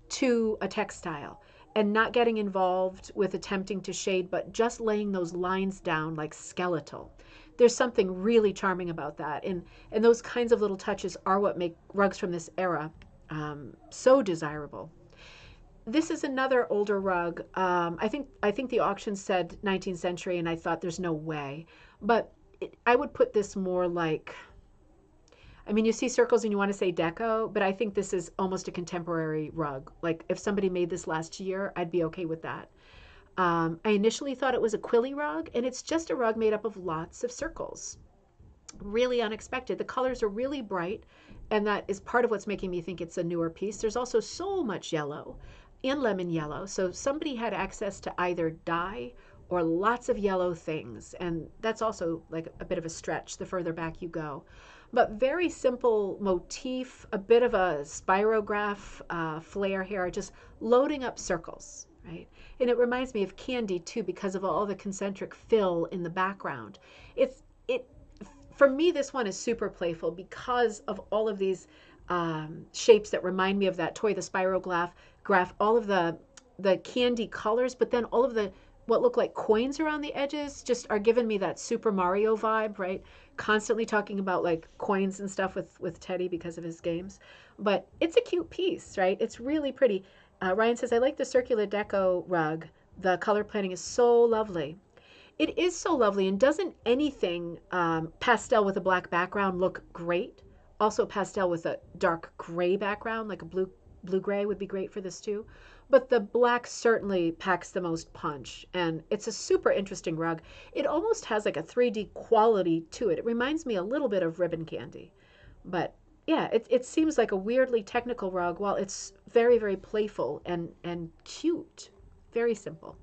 to a textile, and not getting involved with attempting to shade, but just laying those lines down like skeletal. There's something really charming about that, and those kinds of little touches are what make rugs from this era so desirable. This is another older rug. I think the auction said 19th century, and I thought there's no way, but I would put this more like, I mean, you see circles and you want to say deco, but I think this is almost a contemporary rug. Like if somebody made this last year, I'd be okay with that. I initially thought it was a quilly rug, and it's just a rug made up of lots of circles. Really unexpected. The colors are really bright, and that is part of what's making me think it's a newer piece. There's also so much yellow and lemon yellow, so somebody had access to either dye or lots of yellow things, and that's also like a bit of a stretch the further back you go. But very simple motif, a bit of a spirograph flair here, just loading up circles, right? And it reminds me of candy too, because of all the concentric fill in the background. For me, this one is super playful because of all of these shapes that remind me of that toy, the graph, all of the candy colors, but then all of the what look like coins around the edges just are giving me that Super Mario vibe, right? Constantly talking about like coins and stuff with Teddy because of his games. But it's a cute piece, right? It's really pretty. Ryan says, I like the circular deco rug. The color planning is so lovely. It is so lovely, and doesn't anything pastel with a black background look great? Also, pastel with a dark gray background, like a blue gray, would be great for this too. But the black certainly packs the most punch, and it's a super interesting rug. It almost has like a 3D quality to it. It reminds me a little bit of ribbon candy, but yeah, it seems like a weirdly technical rug while it's very, very playful and cute. Very simple.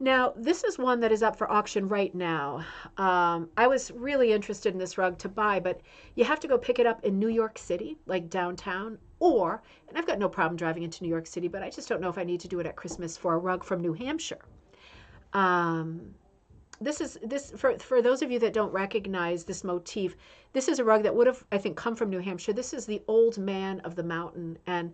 Now, this is one that is up for auction right now. I was really interested in this rug to buy, but you have to go pick it up in New York City, like downtown, or, and I've got no problem driving into New York City, but I just don't know if I need to do it at Christmas for a rug from New Hampshire. Um, this for those of you that don't recognize this motif, this is a rug that would have, I think, come from New Hampshire. This is the Old Man of the Mountain, and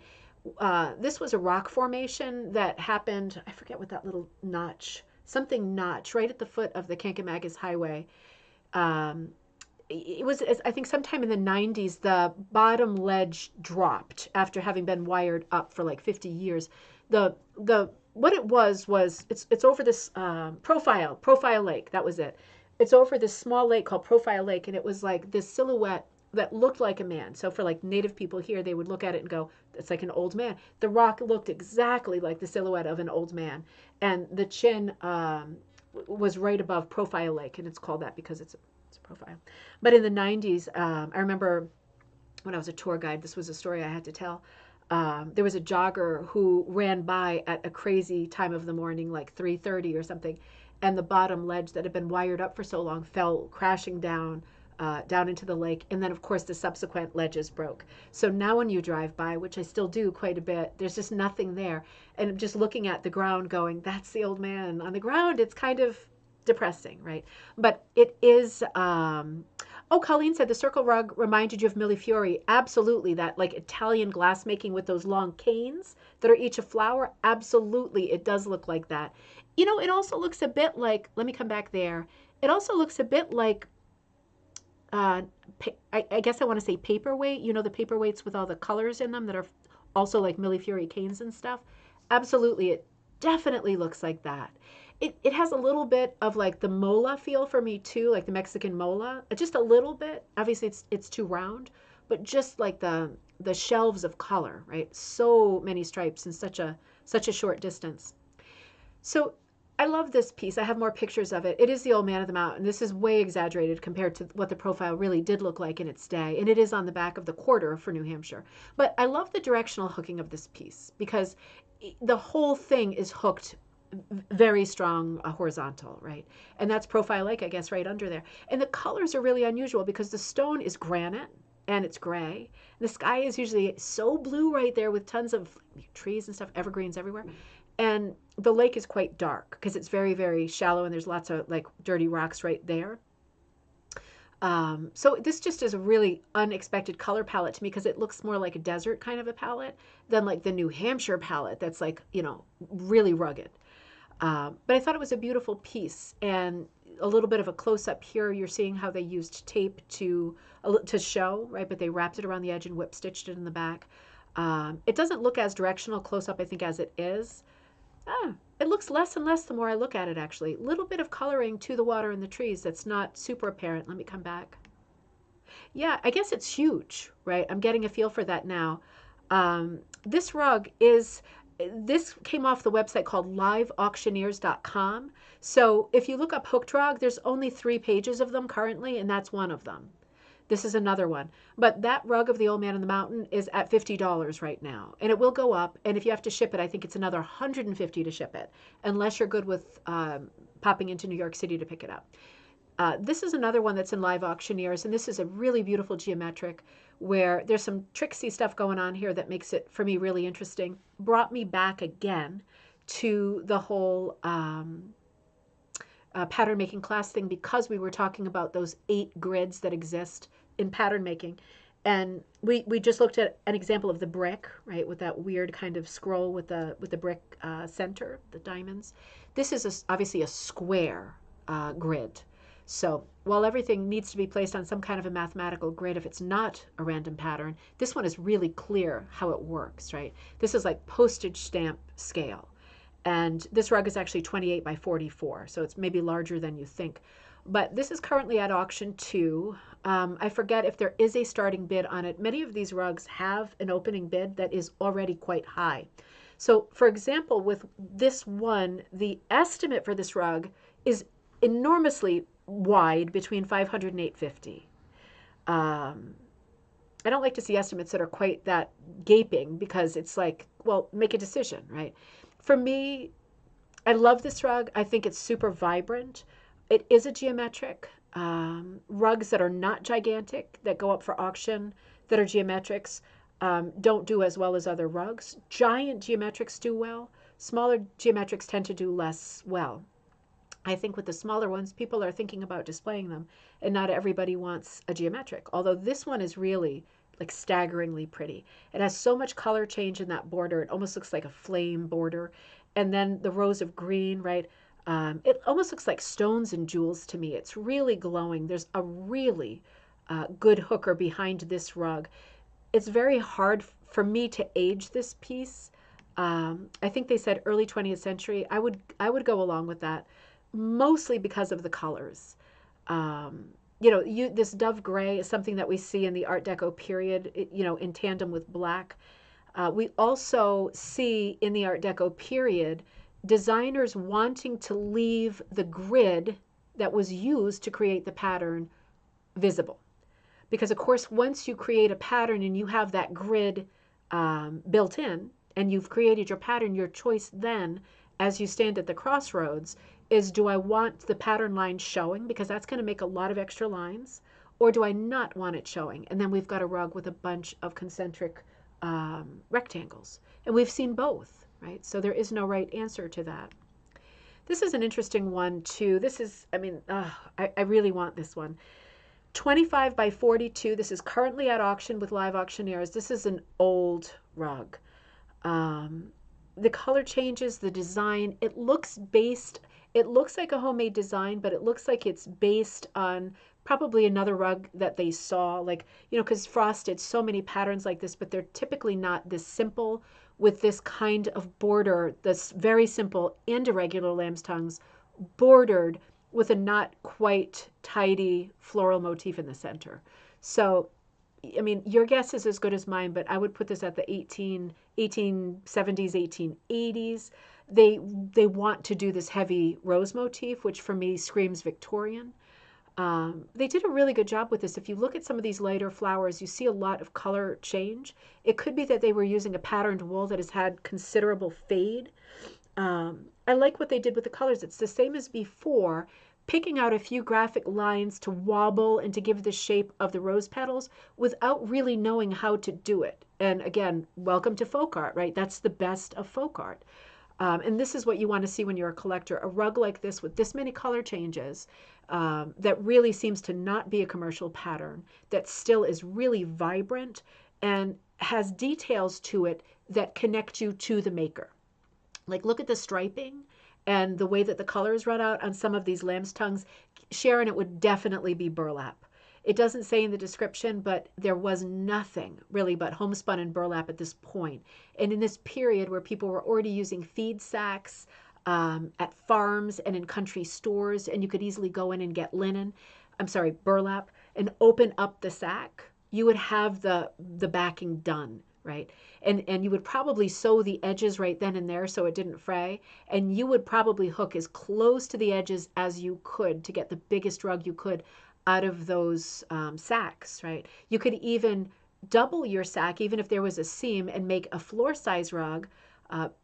this was a rock formation that happened. I forget what that little notch, something notch, right at the foot of the Kankanaga Highway. Um, it was, I think, sometime in the 90s. The bottom ledge dropped after having been wired up for like 50 years. The what it was it's over this Profile Lake. That was it. It's over this small lake called Profile Lake, and it was like this silhouette that looked like a man. So for like native people here, they would look at it and go, it's like an old man. The rock looked exactly like the silhouette of an old man. And the chin was right above Profile Lake, and it's called that because it's a profile. But in the 90s, I remember when I was a tour guide, this was a story I had to tell. There was a jogger who ran by at a crazy time of the morning, like 3:30 or something, and the bottom ledge that had been wired up for so long fell crashing down into the lake. And then, of course, the subsequent ledges broke. So now when you drive by, which I still do quite a bit, there's just nothing there. And I'm just looking at the ground going, that's the old man on the ground. It's kind of depressing, right? But it is, oh, Colleen said the circle rug reminded you of Millefiori. Absolutely. That like Italian glassmaking with those long canes that are each a flower. Absolutely. It does look like that. You know, it also looks a bit like, let me come back there. It also looks a bit like uh, I guess I want to say paperweight. You know, the paperweights with all the colors in them that are also like Millefiori canes and stuff. Absolutely, it definitely looks like that. It has a little bit of like the mola feel for me too, like the Mexican mola. Just a little bit. Obviously, it's too round, but just like the shelves of color, right? So many stripes in such a short distance. So I love this piece. I have more pictures of it. It is the Old Man of the Mountain. This is way exaggerated compared to what the profile really did look like in its day. And it is on the back of the quarter for New Hampshire. But I love the directional hooking of this piece because the whole thing is hooked very strong horizontal, right? And that's Profile Lake, I guess, right under there. And the colors are really unusual because the stone is granite and it's gray. The sky is usually so blue right there with tons of trees and stuff, evergreens everywhere. And the lake is quite dark because it's very, very shallow and there's lots of like dirty rocks right there. So this just is a really unexpected color palette to me because it looks more like a desert kind of a palette than like the New Hampshire palette that's like, you know, really rugged. But I thought it was a beautiful piece, and a little bit of a close-up here. You're seeing how they used tape to show, right? But they wrapped it around the edge and whip stitched it in the back. It doesn't look as directional close-up, I think, as it is. It looks less and less the more I look at it, actually. A little bit of coloring to the water and the trees that's not super apparent. Let me come back. Yeah, I guess it's huge, right? I'm getting a feel for that now. This rug is, this came off the website called liveauctioneers.com. So if you look up hooked rug, there's only 3 pages of them currently, and that's one of them. This is another one. But that rug of the Old Man in the Mountain is at $50 right now. And it will go up. And if you have to ship it, I think it's another $150 to ship it, unless you're good with popping into New York City to pick it up. This is another one that's in Live Auctioneers, and this is a really beautiful geometric where there's some tricksy stuff going on here that makes it, for me, really interesting. Brought me back again to the whole pattern making class thing because we were talking about those 8 grids that exist in pattern making. And we just looked at an example of the brick, right, with that weird kind of scroll with the brick center, the diamonds. This is obviously a square grid. So while everything needs to be placed on some kind of a mathematical grid, if it's not a random pattern, this one is really clear how it works, right? This is like postage stamp scale. And this rug is actually 28 by 44, so it's maybe larger than you think. But this is currently at auction too. I forget if there is a starting bid on it. Many of these rugs have an opening bid that is already quite high. So, for example, with this one, the estimate for this rug is enormously wide, between 500 and 850. I don't like to see estimates that are quite that gaping, because it's like, well, make a decision, right? For me, I love this rug. I think it's super vibrant. It is a geometric. Rugs that are not gigantic, that go up for auction, that are geometrics, don't do as well as other rugs. Giant geometrics do well. Smaller geometrics tend to do less well. I think with the smaller ones, people are thinking about displaying them, and not everybody wants a geometric. Although this one is really like staggeringly pretty. It has so much color change in that border. It almost looks like a flame border. And then the rows of green, right? It almost looks like stones and jewels to me. It's really glowing. There's a really good hooker behind this rug. It's very hard for me to age this piece. I think they said early 20th century. I would go along with that, mostly because of the colors. This dove gray is something that we see in the Art Deco period, in tandem with black. We also see in the Art Deco period designers wanting to leave the grid that was used to create the pattern visible. Because, of course, once you create a pattern and you have that grid built in, and you've created your pattern, your choice then, as you stand at the crossroads, is, do I want the pattern line showing, because that's going to make a lot of extra lines, or do I not want it showing? And then we've got a rug with a bunch of concentric rectangles. And we've seen both, right? So there is no right answer to that. This is an interesting one too. This is, I really want this one. 25 by 42. This is currently at auction with live auctioneers. This is an old rug. The color changes, the design, it looks like a homemade design, but it looks like it's based on probably another rug that they saw, like, because Frost did so many patterns like this, but they're typically not this simple, with this kind of border, this very simple and irregular lamb's tongues, bordered with a not quite tidy floral motif in the center. So, your guess is as good as mine, but I would put this at the 1870s, 1880s. They want to do this heavy rose motif, which for me screams Victorian. They did a really good job with this. If you look at some of these lighter flowers, you see a lot of color change. It could be that they were using a patterned wool that has had considerable fade. I like what they did with the colors. It's the same as before, picking out a few graphic lines to wobble and to give the shape of the rose petals without really knowing how to do it. And again, welcome to folk art, right? That's the best of folk art. And this is what you want to see when you're a collector. A rug like this with this many color changes, that really seems to not be a commercial pattern, that still is really vibrant and has details to it that connect you to the maker. Like, look at the striping and the way that the colors run out on some of these lamb's tongues. Sharon, it would definitely be burlap. It doesn't say in the description, but there was nothing really but homespun and burlap at this point. And in this period where people were already using feed sacks at farms and in country stores, and you could easily go in and get burlap, and open up the sack, you would have the backing done, right? And you would probably sew the edges right then and there so it didn't fray. And you would probably hook as close to the edges as you could to get the biggest rug you could out of those sacks, right? You could even double your sack, even if there was a seam, and make a floor size rug.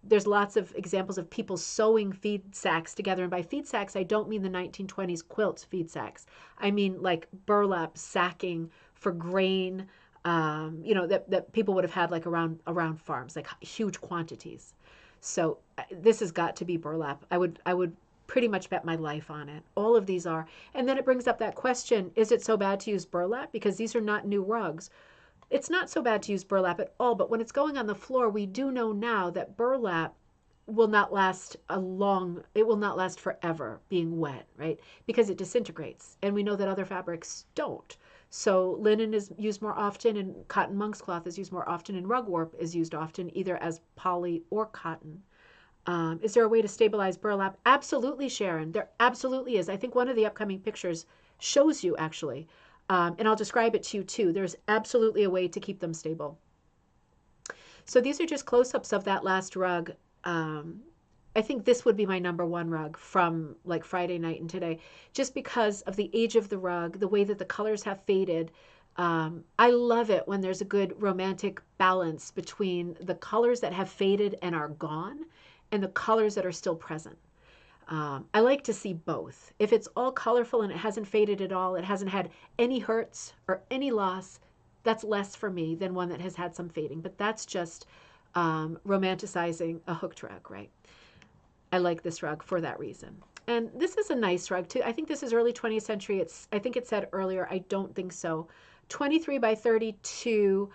There's lots of examples of people sewing feed sacks together. And by feed sacks, I don't mean the 1920s quilt feed sacks. I mean like burlap sacking for grain, that people would have had like around farms, like huge quantities. So this has got to be burlap. I would pretty much bet my life on it. All of these are. And then it brings up that question, is it so bad to use burlap? Because these are not new rugs. It's not so bad to use burlap at all, but when it's going on the floor, we do know now that burlap will not last it will not last forever being wet, right? Because it disintegrates. And we know that other fabrics don't. So linen is used more often, and cotton monk's cloth is used more often, and rugwarp is used often, either as poly or cotton. Is there a way to stabilize burlap? Absolutely, Sharon. There absolutely is. I think one of the upcoming pictures shows you, actually. And I'll describe it to you too. There's absolutely a way to keep them stable. So these are just close-ups of that last rug. I think this would be my number one rug from like Friday night and today, just because of the age of the rug, the way that the colors have faded. I love it when there's a good romantic balance between the colors that have faded and are gone and the colors that are still present. I like to see both. If it's all colorful and it hasn't faded at all, it hasn't had any hurts or any loss, that's less for me than one that has had some fading. But that's just romanticizing a hooked rug, right? I like this rug for that reason. And this is a nice rug too. I think this is early 20th century. I think it said earlier. I don't think so. 23 by 32.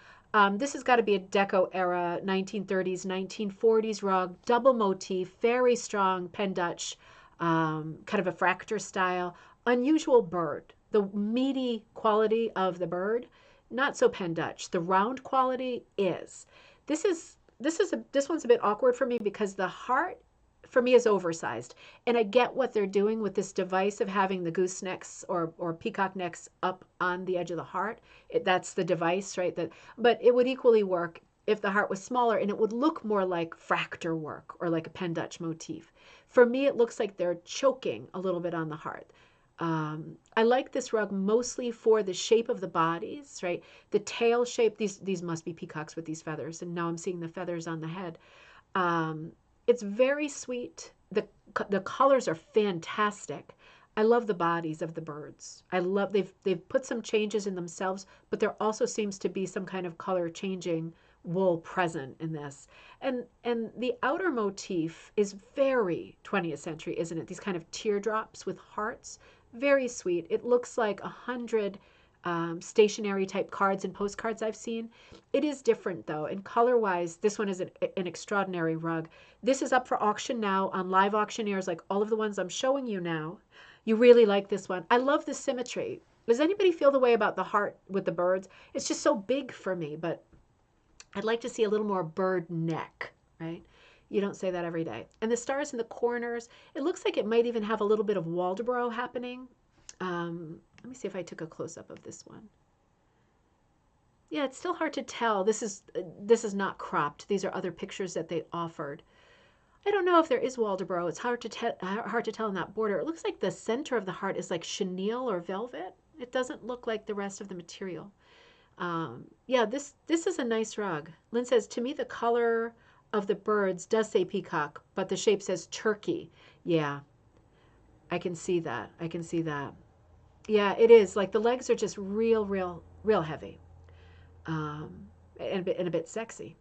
This has got to be a Deco era, 1930s, 1940s rug, double motif, very strong Pen Dutch, kind of a fracture style, unusual bird. The meaty quality of the bird, not so Pen Dutch. The round quality is. This one's a bit awkward for me because the heart for me is oversized, and I get what they're doing with this device of having the goosenecks or peacock necks up on the edge of the heart. That's the device, right? But it would equally work if the heart was smaller, and it would look more like fracture work or like a Pen Dutch motif. For me, it looks like they're choking a little bit on the heart. I like this rug mostly for the shape of the bodies, right? The tail shape, these must be peacocks with these feathers, and now I'm seeing the feathers on the head. It's very sweet. The colors are fantastic. I love the bodies of the birds. They've put some changes in themselves, but there also seems to be some kind of color changing wool present in this. And the outer motif is very 20th century, isn't it? These kind of teardrops with hearts. Very sweet. It looks like 100 stationery type cards and postcards I've seen. It is different though, and color wise, this one is an extraordinary rug. This is up for auction now on live auctioneers, like all of the ones I'm showing you now. You really like this one. I love the symmetry. Does anybody feel the way about the heart with the birds? It's just so big for me, but I'd like to see a little more bird neck, right? You don't say that every day. And the stars in the corners, it looks like it might even have a little bit of Waldeboro happening. Let me see if I took a close-up of this one. Yeah, it's still hard to tell. This is not cropped. These are other pictures that they offered. I don't know if there is Waldeboro. It's hard to tell in that border. It looks like the center of the heart is like chenille or velvet. It doesn't look like the rest of the material. Yeah, this is a nice rug. Lynn says, to me, the color of the birds does say peacock, but the shape says turkey. Yeah, I can see that. I can see that. Yeah, it is. Like the legs are just real heavy, and a bit sexy.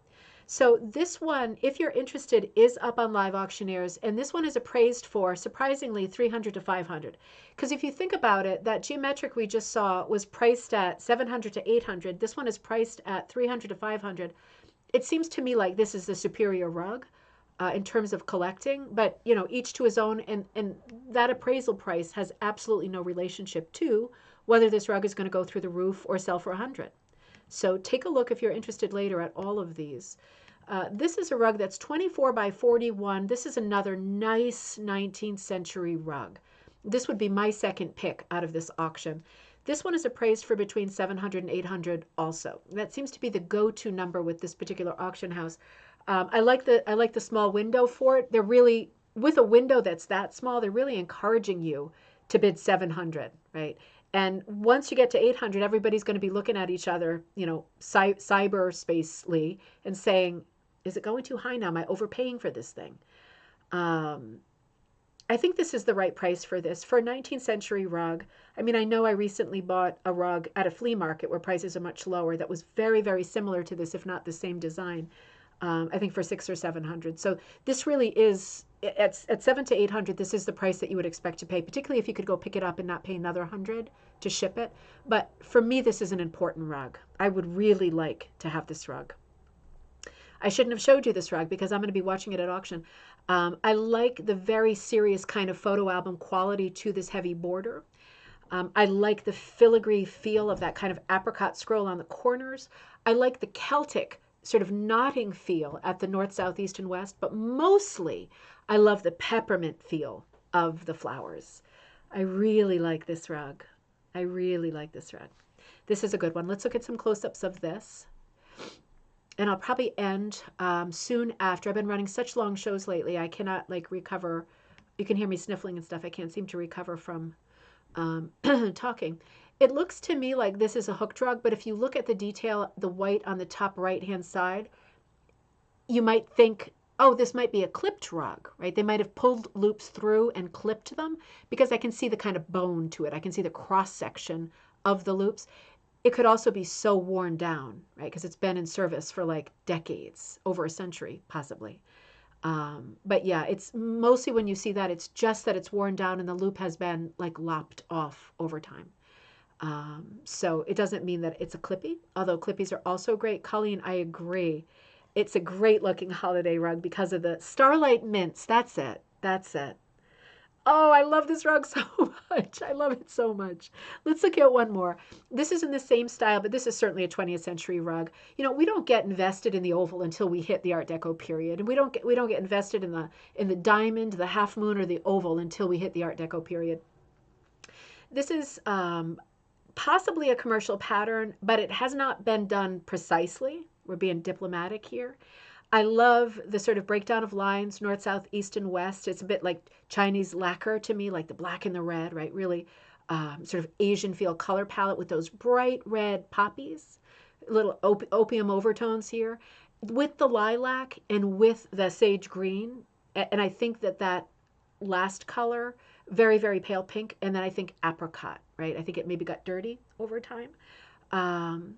So this one, if you're interested, is up on live auctioneers, and this one is appraised for, surprisingly, 300 to 500. Because if you think about it, that geometric we just saw was priced at 700 to 800. This one is priced at 300 to 500. It seems to me like this is the superior rug in terms of collecting, but you know, each to his own, and that appraisal price has absolutely no relationship to whether this rug is going to go through the roof or sell for 100. So take a look if you're interested later at all of these. This is a rug that's 24 by 41. This is another nice 19th century rug. This would be my second pick out of this auction. This one is appraised for between 700 and 800 also. That seems to be the go-to number with this particular auction house. I like the small window for it. They're really, with a window that's that small, they're really encouraging you to bid 700, right? And once you get to 800, everybody's going to be looking at each other, you know, cyberspacely and saying, is it going too high now? Am I overpaying for this thing? I think this is the right price for this. For a 19th century rug, I mean, I know I recently bought a rug at a flea market where prices are much lower that was very, very similar to this, if not the same design. I think for 600 or 700. So this really is at 700 to 800. This is the price that you would expect to pay, particularly if you could go pick it up and not pay another 100 to ship it. But for me, this is an important rug. I would really like to have this rug. I shouldn't have showed you this rug because I'm going to be watching it at auction. I like the very serious kind of photo album quality to this heavy border. I like the filigree feel of that kind of apricot scroll on the corners. I like the Celtic sort of knotting feel at the north, south, east, and west, but mostly I love the peppermint feel of the flowers. I really like this rug. I really like this rug. This is a good one. Let's look at some close-ups of this. And I'll probably end soon after. I've been running such long shows lately, I cannot like recover. You can hear me sniffling and stuff. I can't seem to recover from talking. It looks to me like this is a hooked rug, but if you look at the detail, the white on the top right-hand side, you might think, oh, this might be a clipped rug, right? They might have pulled loops through and clipped them because I can see the kind of bone to it. I can see the cross-section of the loops. It could also be so worn down, right? Because it's been in service for like decades, over a century, possibly. But yeah, it's mostly when you see that, it's just that it's worn down and the loop has been like lopped off over time. So it doesn't mean that it's a clippy, although clippies are also great. Colleen, I agree. It's a great looking holiday rug because of the starlight mints. That's it. That's it. Oh, I love this rug so much. I love it so much. Let's look at one more. This is in the same style, but this is certainly a 20th century rug. You know, we don't get invested in the oval until we hit the Art Deco period, and we don't get invested in the diamond, the half moon, or the oval until we hit the Art Deco period. This is possibly a commercial pattern, but it has not been done precisely. We're being diplomatic here. I love the sort of breakdown of lines, north, south, east, and west. It's a bit like Chinese lacquer to me, like the black and the red, right? Really sort of Asian feel color palette with those bright red poppies, little opium overtones here, with the lilac and with the sage green. And I think that last color, very, very pale pink, and then I think apricot, right? I think it maybe got dirty over time.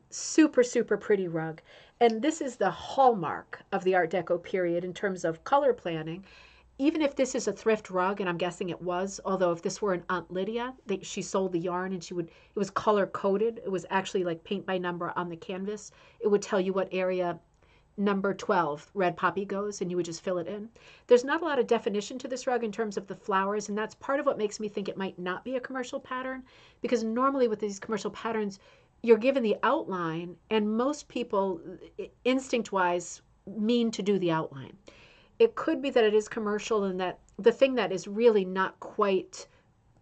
Super, super pretty rug. And this is the hallmark of the Art Deco period in terms of color planning. Even if this is a thrift rug, and I'm guessing it was, although if this were an Aunt Lydia, she sold the yarn and it was color coded. It was actually like paint by number on the canvas. It would tell you what area number 12 red poppy goes, and you would just fill it in. There's not a lot of definition to this rug in terms of the flowers, and that's part of what makes me think it might not be a commercial pattern, because normally with these commercial patterns, you're given the outline, and most people, instinct-wise, mean to do the outline. It could be that it is commercial and that the thing that is really not quite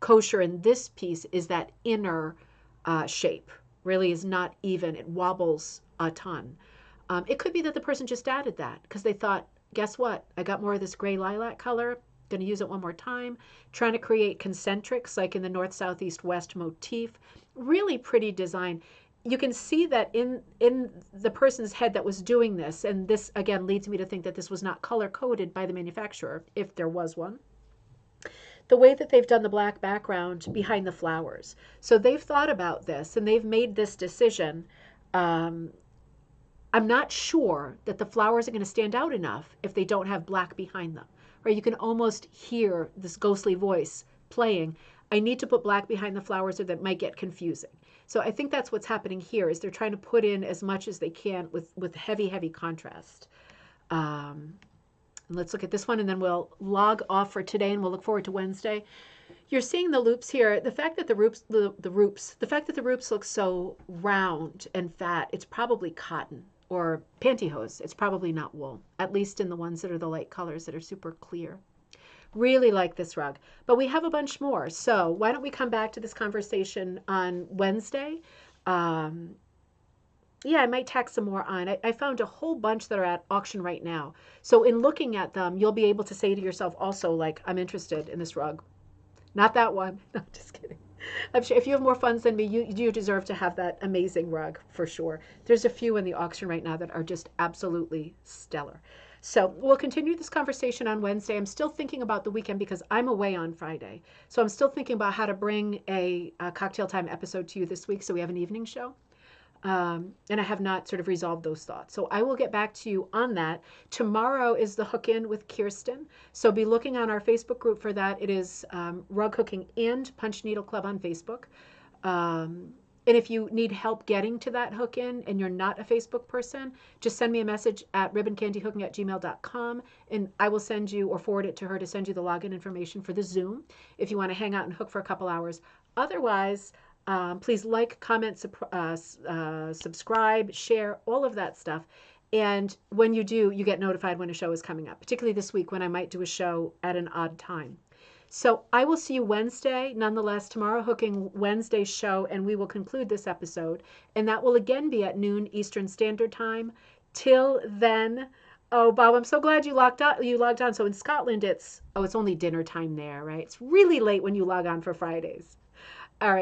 kosher in this piece is that inner shape. Really is not even. It wobbles a ton. It could be that the person just added that because they thought, guess what? I got more of this gray lilac color. Going to use it one more time. Trying to create concentrics like in the north, south, east, west motif. Really pretty design. You can see that in the person's head that was doing this, and this again leads me to think that this was not color coded by the manufacturer, if there was one. The way that they've done the black background behind the flowers. So they've thought about this and they've made this decision. I'm not sure that the flowers are going to stand out enough if they don't have black behind them. Right? You can almost hear this ghostly voice playing. I need to put black behind the flowers or that might get confusing. So I think that's what's happening here is they're trying to put in as much as they can with heavy, heavy contrast. And let's look at this one and then we'll log off for today and we'll look forward to Wednesday. You're seeing the loops here. The fact that the fact that the loops look so round and fat, it's probably cotton or pantyhose. It's probably not wool, at least in the ones that are the light colors that are super clear. Really like this rug, but we have a bunch more. So why don't we come back to this conversation on Wednesday? Yeah, I might tack some more on. I found a whole bunch that are at auction right now. So in looking at them, you'll be able to say to yourself also, like, I'm interested in this rug. Not that one. No, just kidding. I'm sure if you have more funds than me, you deserve to have that amazing rug for sure. There's a few in the auction right now that are just absolutely stellar. So we'll continue this conversation on Wednesday. I'm still thinking about the weekend because I'm away on Friday. So I'm still thinking about how to bring a cocktail time episode to you this week so we have an evening show. And I have not sort of resolved those thoughts. So I will get back to you on that. Tomorrow is the Hook In with Kirsten. So be looking on our Facebook group for that. It is Rug Hooking and Punch Needle Club on Facebook. And if you need help getting to that hook in and you're not a Facebook person, just send me a message at ribboncandyhooking@gmail.com and I will send you or forward it to her to send you the login information for the Zoom if you want to hang out and hook for a couple hours. Otherwise, please like, comment, subscribe, share, all of that stuff. And when you do, you get notified when a show is coming up, particularly this week when I might do a show at an odd time. So I will see you Wednesday, nonetheless, tomorrow Hooking Wednesday show, and we will conclude this episode. And that will again be at noon Eastern Standard Time. Till then, oh, Bob, I'm so glad you logged on. So in Scotland, it's only dinner time there, right? It's really late when you log on for Fridays. All right.